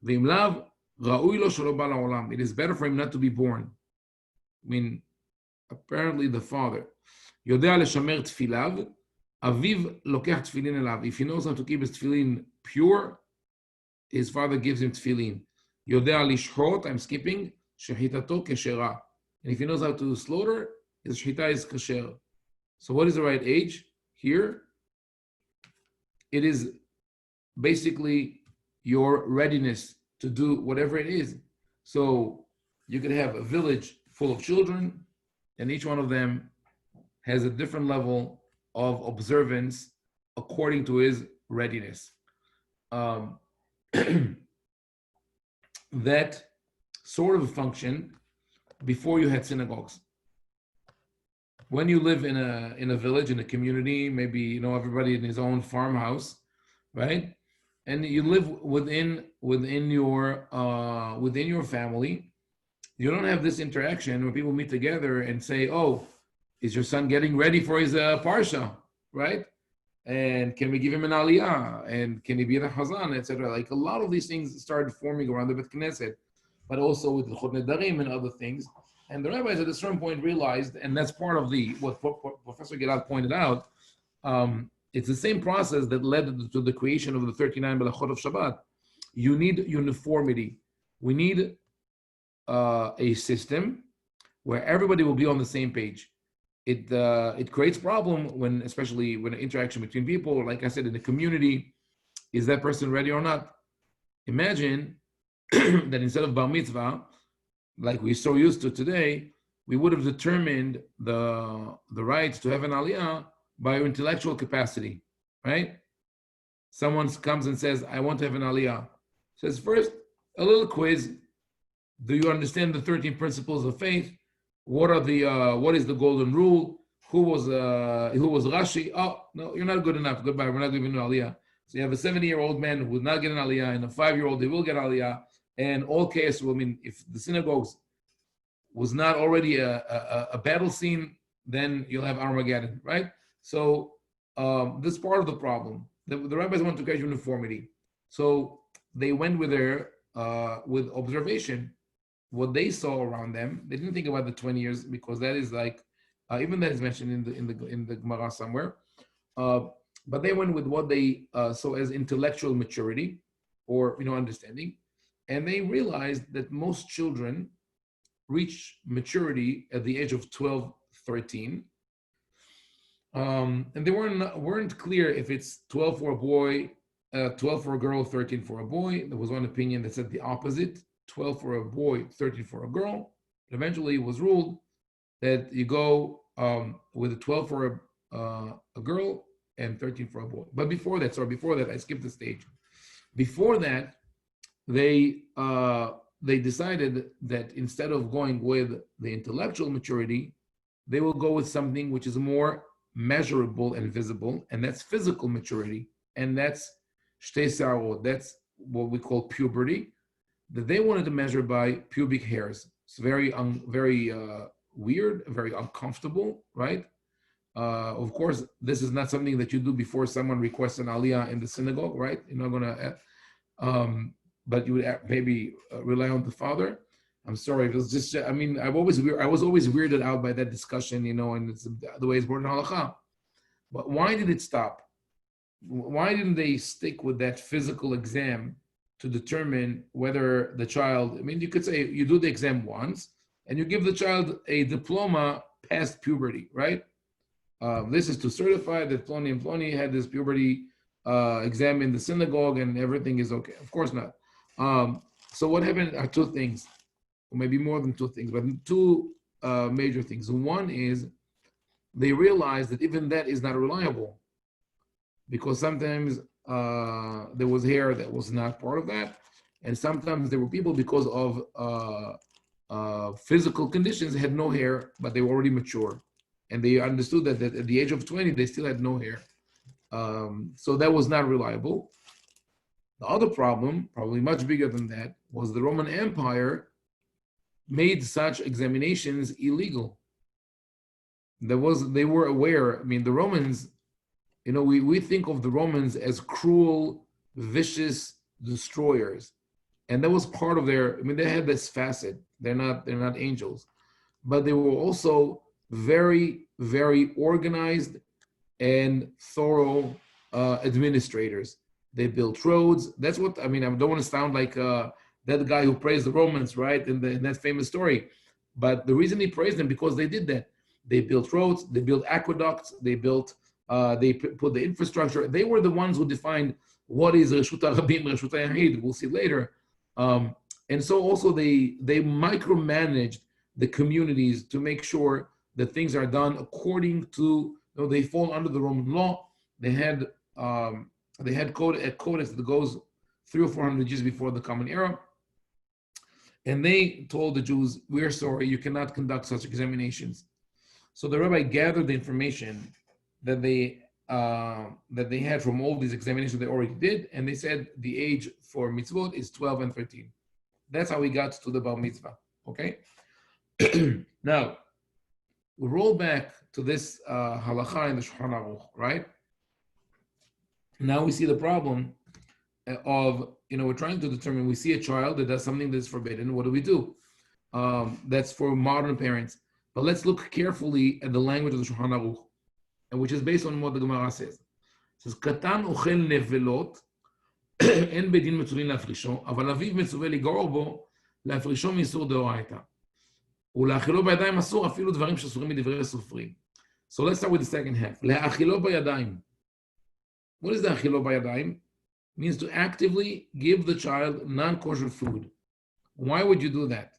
V'im lav ra'ui lo shelo ba la'olam. It is better for him not to be born. I mean, apparently the father. Yodea leshamer tfilav. Aviv lokech tfilin elav. If he knows how to keep his tefillin pure, his father gives him tefillin. Yodea lishchot. I'm skipping. Shechitato keshera. And if he knows how to slaughter, his shechita is kasher. So what is the right age here? It is basically your readiness to do whatever it is. So you could have a village full of children, and each one of them has a different level of observance according to his readiness. That sort of function before you had synagogues. When you live in a village, in a community, maybe everybody in his own farmhouse, right? And you live within your family, you don't have this interaction where people meet together and say, "Oh, is your son getting ready for his parsha, right? And can we give him an aliyah? And can he be the hazan, etc." Like a lot of these things started forming around the Bet Knesset, but also with the Chut Nedarim and other things. And the rabbis at a certain point realized, and that's part of what Professor Gilad pointed out, it's the same process that led to the creation of the 39 Melachot of Shabbat. You need uniformity. We need a system where everybody will be on the same page. It creates problem especially when interaction between people, like I said, in the community, is that person ready or not? Imagine that instead of bar mitzvah, like we're so used to today, we would have determined the right to have an aliyah by your intellectual capacity, right? Someone comes and says, "I want to have an aliyah." Says, first, a little quiz. Do you understand the 13 principles of faith? What is the golden rule? Who was Rashi? Oh, no, you're not good enough. Goodbye. We're not giving you aliyah. So you have a 70-year-old man who will not get an aliyah, and a 5-year-old they will get aliyah, and all chaos will mean if the synagogues was not already a battle scene, then you'll have Armageddon, right? So this is part of the problem. The rabbis want to create uniformity, so they went with with observation, what they saw around them. They didn't think about the 20 years because that is like even that is mentioned in the Gemara somewhere. But they went with what they saw as intellectual maturity or understanding, and they realized that most children reach maturity at the age of 12, 13. And they weren't clear if it's 12 for a boy, 12 for a girl, 13 for a boy. There was one opinion that said the opposite, 12 for a boy, 13 for a girl. Eventually it was ruled that you go with a 12 for a girl and 13 for a boy. But before that, I skipped the stage. Before that, they decided that instead of going with the intellectual maturity, they will go with something which is more measurable and visible, and that's physical maturity, and that's shtei sarot. That's what we call puberty. That they wanted to measure by pubic hairs. It's very weird, very uncomfortable, right? Of course, this is not something that you do before someone requests an aliyah in the synagogue, right? You're not gonna, but you would maybe rely on the father. I'm sorry, it was just, I was always weirded out by that discussion, and it's the way it's brought in halakha. But why did it stop? Why didn't they stick with that physical exam to determine whether the child, you could say you do the exam once and you give the child a diploma past puberty, right? This is to certify that Ploni and Ploni had this puberty exam in the synagogue and everything is okay. Of course not. So what happened are two things, or maybe more than two things, but two major things. One is they realized that even that is not reliable because sometimes there was hair that was not part of that, and sometimes there were people because of physical conditions had no hair, but they were already mature. And they understood that at the age of 20, they still had no hair. So that was not reliable. The other problem, probably much bigger than that, was the Roman Empire made such examinations illegal. They were aware. The Romans, we think of the Romans as cruel, vicious destroyers. And that was part of they had this facet. They're not angels. But they were also very, very organized and thorough administrators. They built roads. That's what, I don't want to sound like that guy who praised the Romans, right? In that famous story. But the reason he praised them, because they did that. They built roads, they built aqueducts, they put the infrastructure. They were the ones who defined what is Reshut HaRabim, Reshut HaYahid. We'll see later. And so also they micromanaged the communities to make sure that things are done according to, they fall under the Roman law. They had a codex that goes 300 or 400 years before the Common Era. And they told the Jews, we're sorry, you cannot conduct such examinations. So the rabbi gathered the information that they had from all these examinations they already did, and they said the age for mitzvot is 12 and 13. That's how we got to the bar mitzvah, okay? Now, we roll back to this halakha in the Shulhan Arukh, right? Now we see the problem of, we're trying to determine, we see a child that does something that's forbidden, what do? That's for modern parents. But let's look carefully at the language of the Shulhan Arukh, and which is based on what the Gemara says. It says, Katan ochel nevelot, en bedin מצווים להפרישו, אבל אביו מצווה לגרור בו, להפרישו מאיסור דאורייתא. ולהאכילו בידיים אסור אפילו דברים שאסורים מדברי סופרים. So let's start with the second half. להאכילו בידיים. What is the האכילו בידיים? It means to actively give the child non-kosher food. Why would you do that?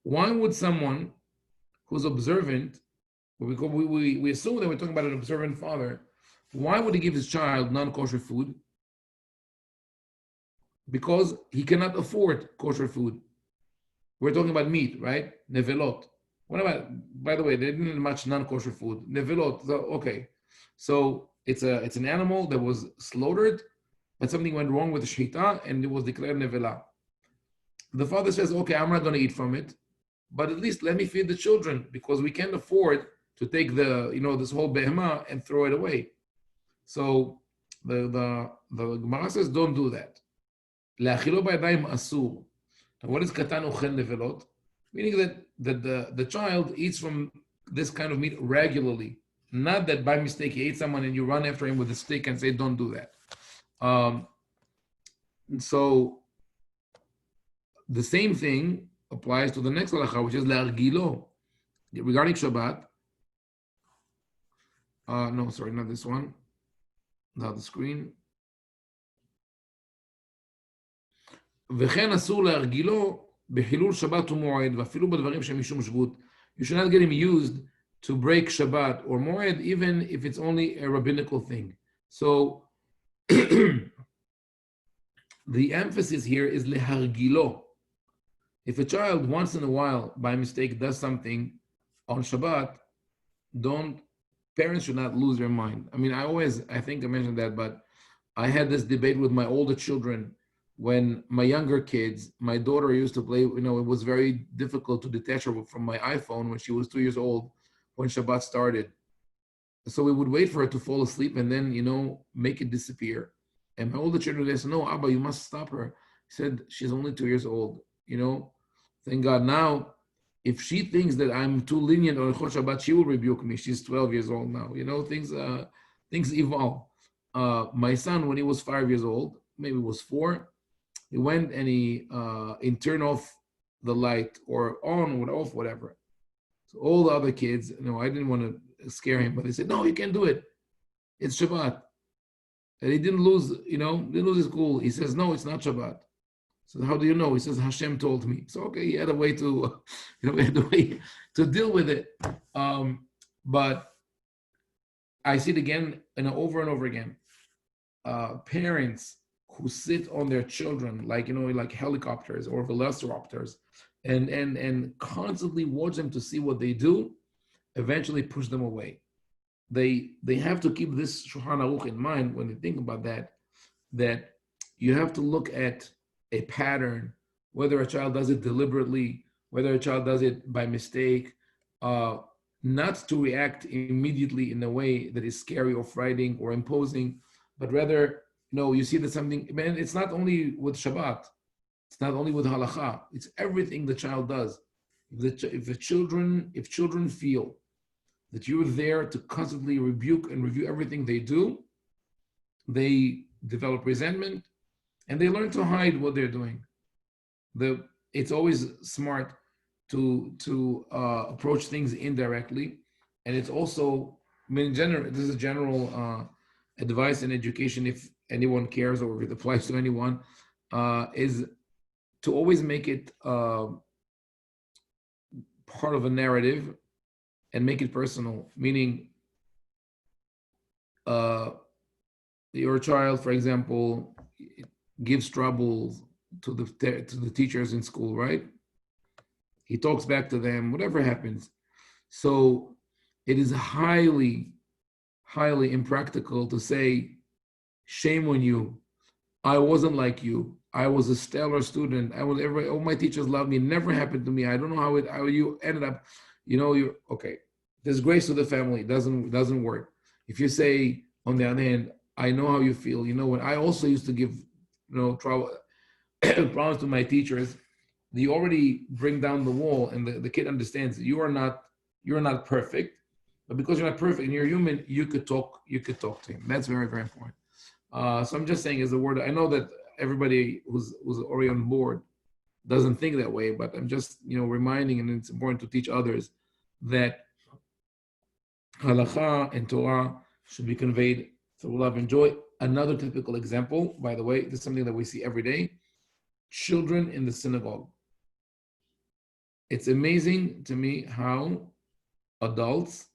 Why would someone who's observant, we assume that we're talking about an observant father, why would he give his child non-kosher food? Because he cannot afford kosher food. We're talking about meat, right? Nevelot. What about, by the way, they didn't have much non-kosher food. Nevelot, okay. So it's an animal that was slaughtered, but something went wrong with the shechita and it was declared nevela. The father says, okay, I'm not going to eat from it, but at least let me feed the children because we can't afford to take this whole behemah and throw it away. So the Gemara says, don't do that. Le'achilo b'yadayim asur. And what is katan ochel nevelot? Meaning that the child eats from this kind of meat regularly. Not that by mistake he ate someone and you run after him with a stick and say, don't do that. So the same thing applies to the next halacha, which is le'argilo. Regarding Shabbat, no, sorry, not this one. Not the screen. וכן אסור להרגילו בחילול שבת ומועד, ואפילו בדברים שהם משום שבות. You should not get him used to break Shabbat or Moed, even if it's only a rabbinical thing. So the emphasis here is lehargilo. If a child once in a while, by mistake, does something on Shabbat, parents should not lose their mind. I mean, I think I mentioned that, but I had this debate with my older children. When my younger kids, my daughter used to play, it was very difficult to detach her from my iPhone when she was 2 years old, when Shabbat started. So we would wait for her to fall asleep and then, make it disappear. And my older children, they said, no, Abba, you must stop her. He said, she's only 2 years old, Thank God. Now, if she thinks that I'm too lenient on Chol Shabbat, she will rebuke me. She's 12 years old now. Things evolve. My son, when he was 5 years old, maybe was 4, he went and he turned off the light or on or off, whatever. So all the other kids, I didn't want to scare him, but they said, no, you can't do it. It's Shabbat. And he didn't lose his cool. He says, no, it's not Shabbat. So how do you know? He says, Hashem told me. So, okay, he had a way to, to deal with it. But I see it again and over and over again. Parents who sit on their children like helicopters or velociraptors and constantly watch them to see what they do, eventually push them away. They have to keep this Shulhan Arukh in mind when they think about that you have to look at a pattern, whether a child does it deliberately, whether a child does it by mistake, not to react immediately in a way that is scary or frightening or imposing, but rather, you see that something, man, it's not only with Shabbat, it's not only with halacha, it's everything the child does. If children feel that you're there to constantly rebuke and review everything they do, they develop resentment and they learn to hide what they're doing. It's always smart to approach things indirectly, and it's also, this is general advice in education, if anyone cares or if it applies to anyone, is to always make it part of a narrative and make it personal. Meaning, your child, for example, gives trouble to the teachers in school, right? He talks back to them, whatever happens. So it is highly, highly impractical to say, shame on you. I wasn't like you. I was a stellar student. All my teachers loved me. It never happened to me. I don't know how you ended up, you're okay. There's grace to the family. It doesn't work. If you say, on the other hand, I know how you feel. When I also used to give, trouble, problems to my teachers, you already bring down the wall, and the kid understands that you're not perfect, but because you're not perfect and you're human, you could talk to him. That's very, very important. So I'm just saying, as a word, I know that everybody who's already on board doesn't think that way, but I'm just reminding, and it's important to teach others that halacha and Torah should be conveyed through love and joy. Another typical example, by the way, this is something that we see every day: children in the synagogue. It's amazing to me how adults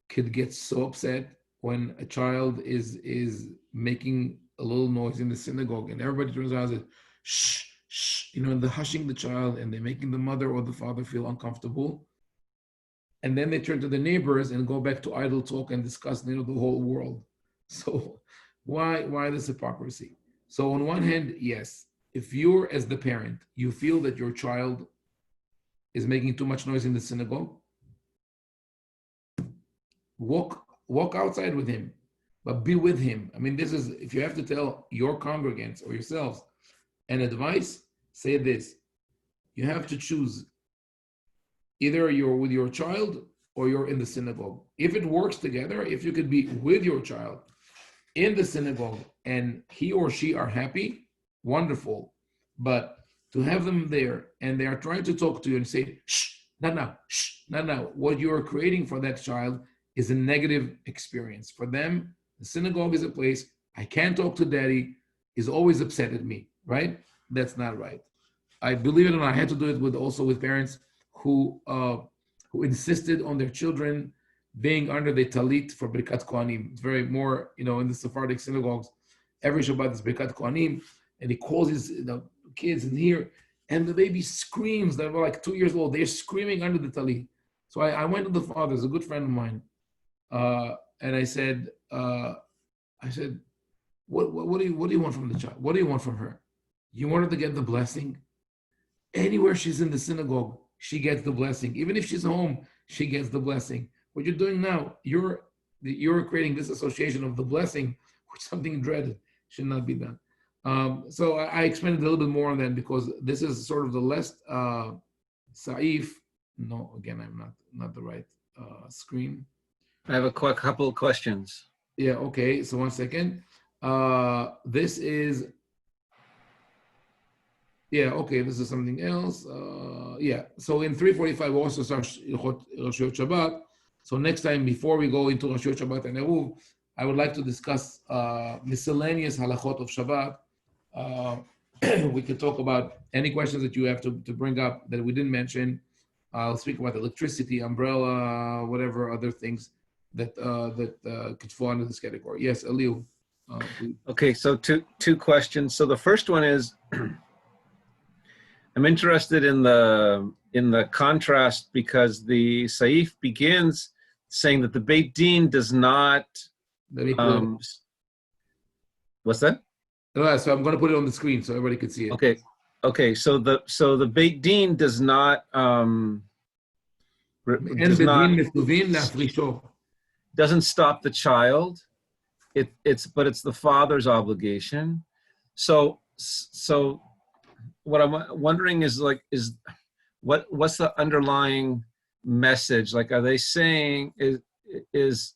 could get so upset when a child is making a little noise in the synagogue and everybody turns around and says, shh, shh, and they're hushing the child and they're making the mother or the father feel uncomfortable. and then they turn to the neighbors and go back to idle talk and discuss, the whole world. So why this hypocrisy? So on one hand, yes, if you're, as the parent, you feel that your child is making too much noise in the synagogue, walk outside with him, but be with him. I mean, this is, if you have to tell your congregants or yourselves an advice, say this: you have to choose. Either you're with your child or you're in the synagogue. If it works together, if you could be with your child in the synagogue and he or she are happy, wonderful. But to have them there and they are trying to talk to you and say, shh, not now, shh, not now. What you are creating for that child is a negative experience. For them, the synagogue is a place, I can't talk to daddy, he's always upset at me, right? That's not right. I believe it or not, I had to do it also with parents who insisted on their children being under the talit for Birkat Kohanim. It's very more, in the Sephardic synagogues, every Shabbat is Birkat Kohanim, and he calls his kids in here, and the baby screams. They were like 2 years old. They're screaming under the talit. So I went to the father, a good friend of mine, and I said, what do you want from the child? What do you want from her? You want her to get the blessing? Anywhere she's in the synagogue, she gets the blessing. Even if she's home, she gets the blessing. What you're doing now, you're creating this association of the blessing with something dreaded. Should not be done. So I explained a little bit more on that because this is sort of the less saif. No, again, I'm not the right screen.
I have a couple of questions.
Yeah, okay. So 1 second. This is. Yeah, okay, this is something else. So in 345, we also start Rashiyot Shabbat. So next time, before we go into Rashiyot Shabbat and Eruv, I would like to discuss miscellaneous halachot of Shabbat. We could talk about any questions that you have to bring up that we didn't mention. I'll speak about electricity, umbrella, whatever other things that could fall under this category. Yes, Eliu.
Okay, so two questions. So the first one is, I'm interested in the contrast because the Saif begins saying that the Beit Din does not. What's that?
So I'm going to put it on the screen so everybody can see it.
Okay. So the Beit Din does not doesn't stop the child. But it's the father's obligation. So what I'm wondering is what's the underlying message? Like, are they saying is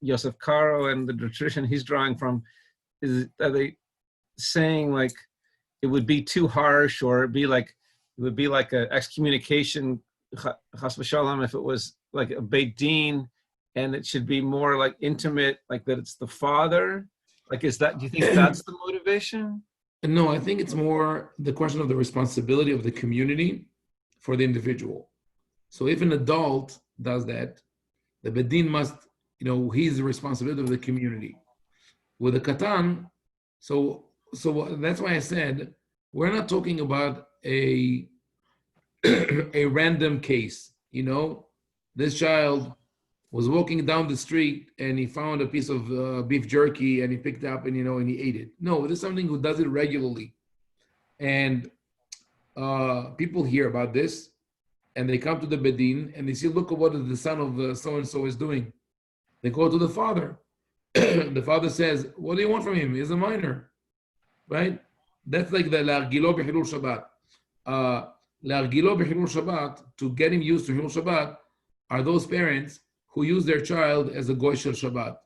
Yosef Karo and the tradition he's drawing from, are they saying like it would be too harsh, or it would be like an excommunication, chas v'shalom, if it was like a Beit Din, and it should be more like intimate, like that it's the father? Like, do you think that's the motivation?
No, I think it's more the question of the responsibility of the community for the individual. So if an adult does that, the Beit Din must, he's the responsibility of the community. With a katan, so that's why I said we're not talking about a random case. This child was walking down the street and he found a piece of beef jerky and he picked it up and he ate it. No, this is something who does it regularly, and people hear about this and they come to the Beit Din and they see, look at what the son of so and so is doing. They go to the father. The father says, "What do you want from him? He's a minor, right?" That's like the L'argilo b'chilul Shabbat. L'argilo b'chilul Shabbat, to get him used to Hilul Shabbat, are those parents who use their child as a goy shel Shabbat.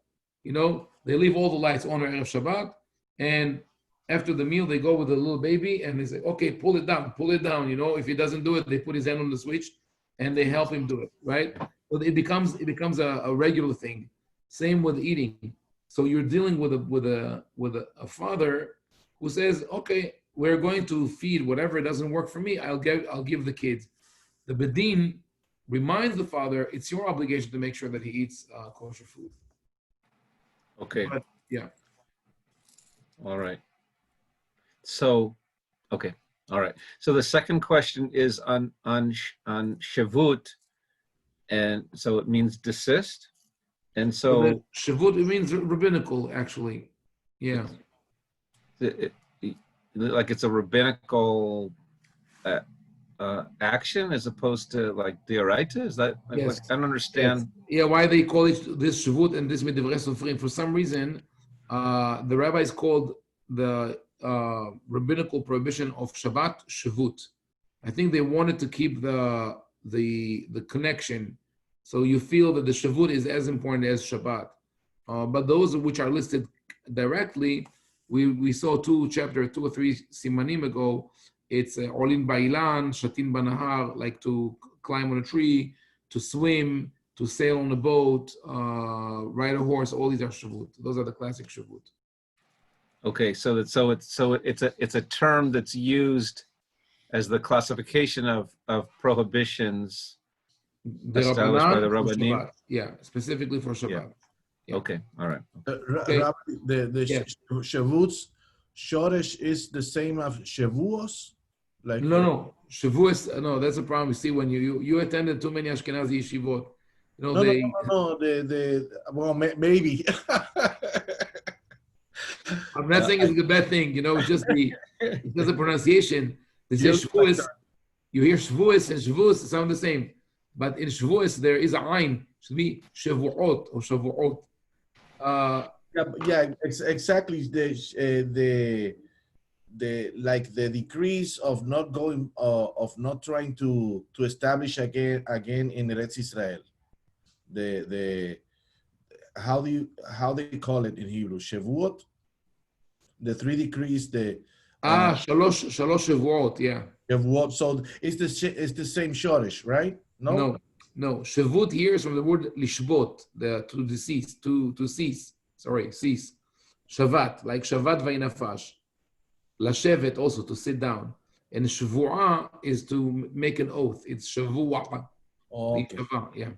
They leave all the lights on Erev Shabbat, and after the meal, they go with the little baby and they say, okay, pull it down. If he doesn't do it, they put his hand on the switch and they help him do it, right? So it becomes a regular thing. Same with eating. So you're dealing with a father who says, okay, we're going to feed whatever doesn't work for me. I'll give the kids. The Beit Din reminds the father, it's your obligation to make sure that he eats kosher food.
Okay.
But, yeah.
All right. So, okay. All right. So the second question is on Shavut, and so it means desist. And
So
so
Shavut, it means rabbinical, actually. Yeah.
like it's a rabbinical action as opposed to like deoraita. Is that like,
Yes.
I don't understand?
Yeah, why they call it this Shavut and this Midivrei Sofrim. For some reason, the rabbis called the rabbinical prohibition of Shabbat Shavut. I think they wanted to keep the connection, so you feel that the Shavut is as important as Shabbat. But those which are listed directly, we saw 2 or 3 simanim ago. It's Olin Bailan, Shatin Banahar, like to climb on a tree, to swim, to sail on a boat, ride a horse. All these are Shavut. Those are the classic Shavut.
Okay, so it's a term that's used as the classification of prohibitions established by the Rabbanim.
Yeah, specifically for Shabbat. Yeah.
Okay, all right.
Okay.
Rabbi, the
Yeah.
Shavuot's Shoresh is the same as Shavuos? Like
No. Shavuos, no, that's a problem. You see, when you attended too many Ashkenazi yeshivot, you know,
well, maybe.
I'm not saying it's a bad thing, you know, it's just the pronunciation. They say Shavuos, you hear Shavuos and Shavuos sound the same. But in Shavuos, there is a Ain, should be Shavuot or Shavuot.
Exactly. The decrease of not going of not trying to establish again in Eretz Israel. The how they call it in Hebrew? Shavuot. The 3 decrees.
Shalosh Shavuot, yeah.
Shavuot. So it's the same Shoresh, right?
No. Shavut here is from the word lishbot, to cease. Cease. Shavat, like Shavat vaynafash. Lashevet also to sit down. And Shavuah is to make an oath. It's Shavuah.
Okay.
Yeah.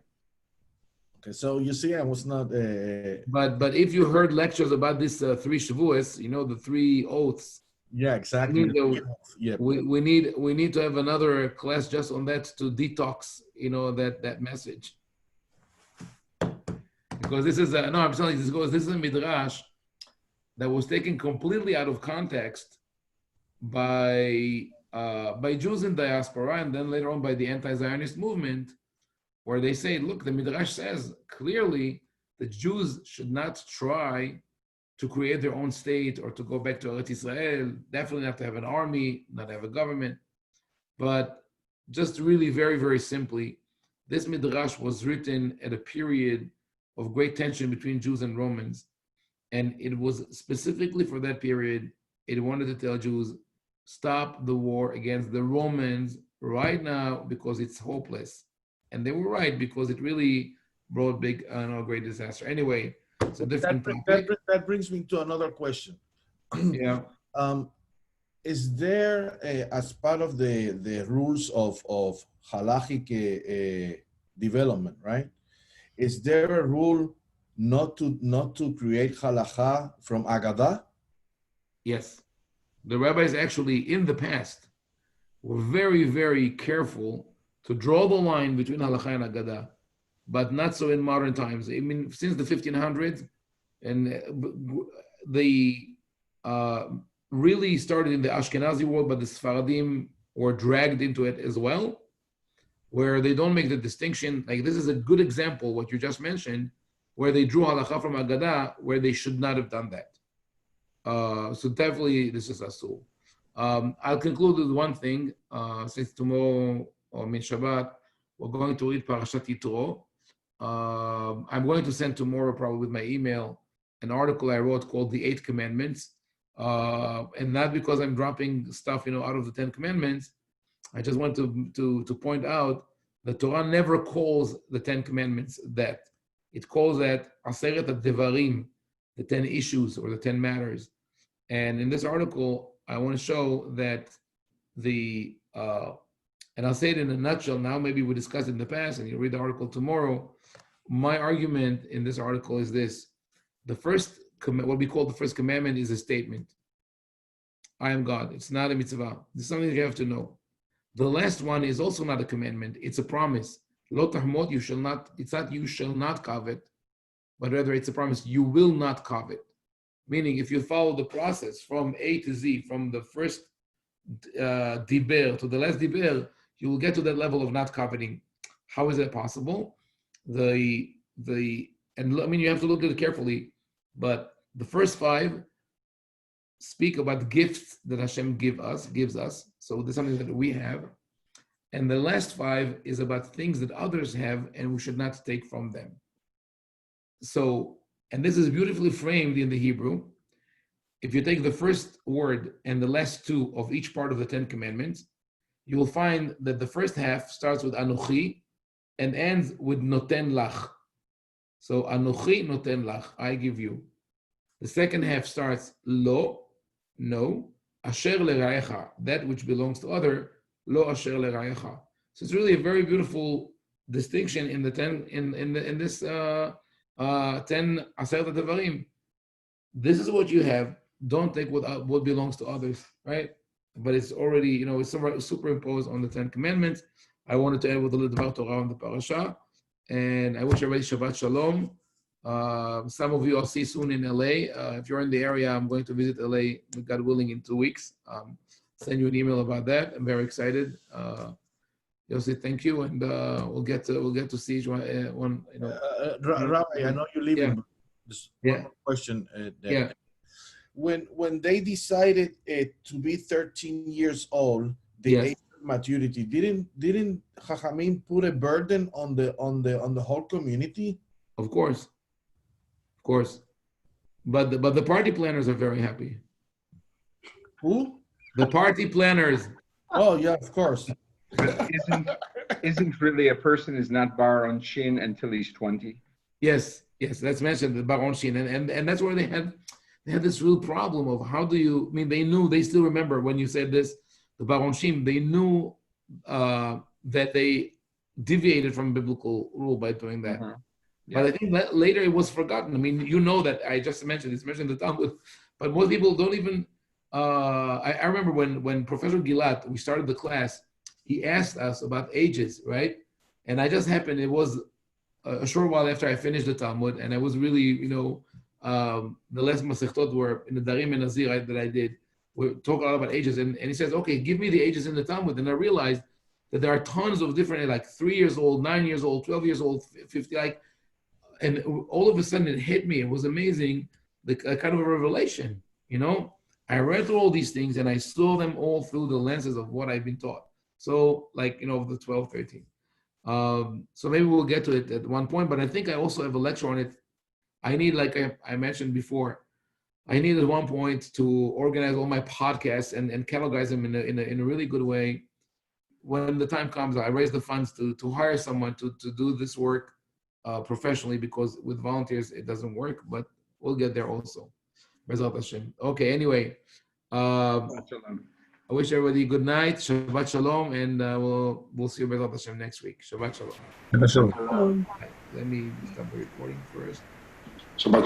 Okay. So you see, I was not.
But if you heard lectures about this 3 Shavuos, you know the 3 oaths.
Yeah, exactly.
We need to have another class just on that to detox, you know, that message. Because this is I'm telling you, this is a midrash that was taken completely out of context by Jews in diaspora, and then later on by the anti-Zionist movement, where they say, look, the midrash says clearly that Jews should not try to create their own state or to go back to Eretz Israel, definitely not to have an army, not have a government. But just really very, very simply, this midrash was written at a period of great tension between Jews and Romans. And it was specifically for that period, it wanted to tell Jews, stop the war against the Romans right now because it's hopeless. And they were right because it really brought great disaster. Anyway, it's a different topic.
That brings me to another question.
Yeah.
Is there, as part of the rules of halachic development, right? Is there a rule not to create halacha from Agadah?
Yes. The rabbis actually, in the past, were very, very careful to draw the line between halacha and Agadah, but not so in modern times. I mean, since the 1500s, and they really started in the Ashkenazi world, but the Sephardim were dragged into it as well, where they don't make the distinction. Like this is a good example, what you just mentioned, where they drew halacha from Agadah, where they should not have done that. So definitely this is asur. I'll conclude with one thing. Since tomorrow, or min Shabbat, we're going to read Parashat Yitro. I'm going to send tomorrow, probably with my email, an article I wrote called The 8 Commandments. And not because I'm dropping stuff, out of the 10 Commandments. I just want to point out the Torah never calls the 10 Commandments that. It calls that Aseret HaDevarim, the 10 issues or the 10 matters. And in this article, I want to show that and I'll say it in a nutshell now, maybe we discussed it in the past and you read the article tomorrow. My argument in this article is this. The first, what we call the first commandment is a statement. I am God. It's not a mitzvah. This is something you have to know. The last one is also not a commandment. It's a promise. Lo tahmod, you shall not, it's not you shall not covet, but rather it's a promise, you will not covet. Meaning, if you follow the process from A to Z, from the first diber to the last diber, you will get to that level of not coveting. How is that possible? And I mean, you have to look at it carefully, but the first 5 speak about gifts that Hashem gives us. So there's something that we have. And the last 5 is about things that others have and we should not take from them. So, and this is beautifully framed in the Hebrew. If you take the first word and the last 2 of each part of the 10 commandments, you will find that the first half starts with Anochi and ends with Noten Lach. So Anochi Noten Lach, I give you. The second half starts Lo, no, Asher L'Raecha, that which belongs to other, Lo Asher L'Raecha. So it's really a very beautiful distinction in the 10 in this 10 Aseret Devarim. This is what you have. Don't take what belongs to others, right? But it's already, it's superimposed on the 10 commandments. I wanted to end with a little Dvar Torah on the parasha, and I wish everybody Shabbat Shalom. Some of you I'll see soon in LA. If you're in the area, I'm going to visit LA, God willing, in 2 weeks. Send you an email about that. I'm very excited. Yossi, thank you, and we'll get to see each one.
Rabbi, I know you're leaving.
Yeah.
But just one more question.
Yeah.
When they decided to be 13 years old, the age of maturity, didn't Chachamim put a burden on the whole community?
Of course. But the party planners are very happy.
Who?
The party planners.
Oh yeah, of course.
But isn't really a person is not bar on shin until he's 20?
Yes, that's mentioned, the Baron Shin, and that's where they had this real problem of how do you, they still remember when you said this, the Baron Shin, they knew that they deviated from biblical rule by doing that.
Uh-huh.
Yeah. But I think that later it was forgotten. That I just mentioned, it's mentioned in the Talmud, but most people don't even, I remember when Professor Gilat, we started the class, he asked us about ages, right? And I just happened, it was a short while after I finished the Talmud, and I was really, the last Masechtot were in the Darim and Nazir that I did, we talk a lot about ages, and he says, okay, give me the ages in the Talmud, and I realized that there are tons of different, like 3 years old, 9 years old, 12 years old, 50, and all of a sudden it hit me. It was amazing, a kind of a revelation, I read through all these things and I saw them all through the lenses of what I've been taught. So the 12, 13. So maybe we'll get to it at one point, but I think I also have a lecture on it. I need, like I mentioned before, I need at one point to organize all my podcasts and catalogize them in a really good way. When the time comes, I raise the funds to hire someone to do this work professionally, because with volunteers it doesn't work, but we'll get there also. Bezrat Hashem. Okay, anyway. I wish everybody good night, Shabbat Shalom, and we'll see you Bezrat Hashem next week. Shabbat Shalom.
Shabbat Shalom.
Let me stop the recording first.
Shabbat